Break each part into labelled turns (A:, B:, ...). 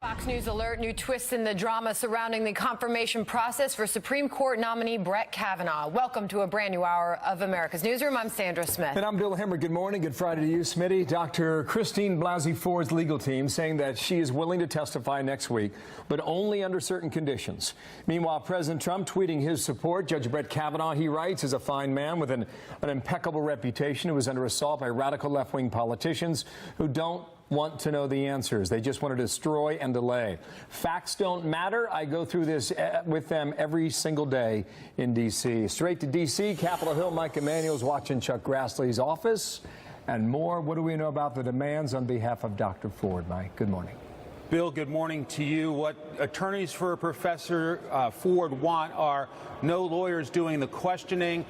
A: Fox News alert, new twists in the drama surrounding the confirmation process for Supreme Court nominee Brett Kavanaugh. Welcome to a brand new hour of America's Newsroom. I'm Sandra Smith.
B: And I'm Bill Hemmer. Good morning. Good Friday to you, Smitty. Dr. Christine Blasey Ford's legal team saying that she is willing to testify next week, but only under certain conditions. Meanwhile, President Trump tweeting his support. Judge Brett Kavanaugh, he writes, is a fine man with an impeccable reputation who was under assault by radical left-wing politicians who don't want to know the answers. They just want to destroy and delay. Facts don't matter. I go through this with them every single day in D.C. Straight to D.C., Capitol Hill, Mike Emanuel's watching Chuck Grassley's office and more. What do we know about the demands on behalf of Dr. Ford, Mike? Good morning.
C: Bill, good morning to you. What attorneys for Professor Ford want are no lawyers doing the questioning.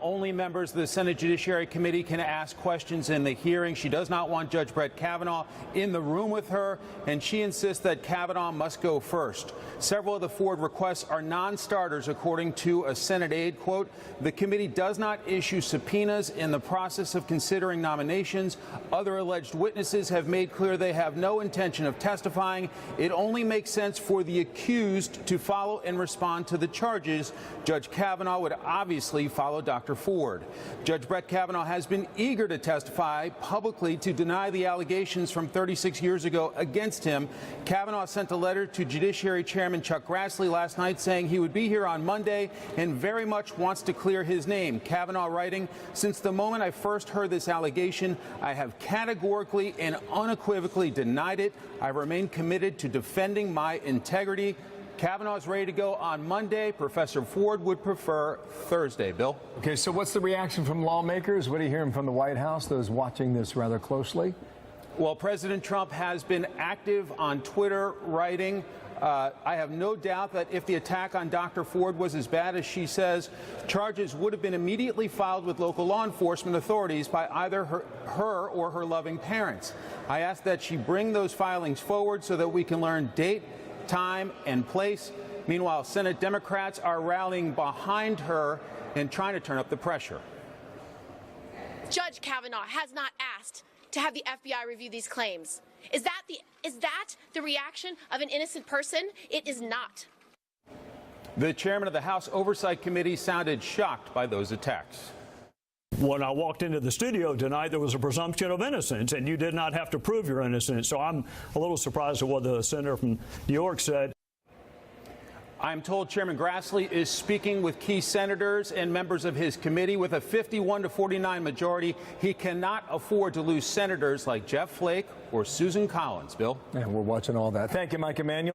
C: Only members of the Senate Judiciary Committee can ask questions in the hearing. She does not want Judge Brett Kavanaugh in the room with her, and she insists that Kavanaugh must go first. Several of the Ford requests are non-starters, according to a Senate aide. Quote, the committee does not issue subpoenas in the process of considering nominations. Other alleged witnesses have made clear they have no intention of testifying. It only makes sense for the accused to follow and respond to the charges. Judge Kavanaugh would obviously follow Dr. Ford. Judge Brett Kavanaugh has been eager to testify publicly to deny the allegations from 36 years ago against him. Kavanaugh sent a letter to Judiciary Chairman Chuck Grassley last night saying he would be here on Monday and very much wants to clear his name. Kavanaugh writing, since the moment I first heard this allegation, I have categorically and unequivocally denied it. I remain committed to defending my integrity. Kavanaugh is ready to go on Monday. Professor Ford would prefer Thursday. Bill?
B: Okay, so what's the reaction from lawmakers? What are you hearing from the White House, those watching this rather closely?
C: Well, President Trump has been active on Twitter, writing, I have no doubt that if the attack on Dr. Ford was as bad as she says, charges would have been immediately filed with local law enforcement authorities by either her or her loving parents. I ask that she bring those filings forward so that we can learn date, time, and place. Meanwhile, Senate Democrats are rallying behind her and trying to turn up the pressure.
D: Judge Kavanaugh has not asked to have the FBI review these claims. Is that the reaction of an innocent person? It is not.
C: The chairman of the House Oversight Committee sounded shocked by those attacks.
E: When I walked into the studio tonight, there was a presumption of innocence, and you did not have to prove your innocence. So I'm a little surprised at what the senator from New York said.
C: I'm told Chairman Grassley is speaking with key senators and members of his committee. With a 51-49 majority, he cannot afford to lose senators like Jeff Flake or Susan Collins. Bill?
B: And we're watching all that. Thank you, Mike Emanuel.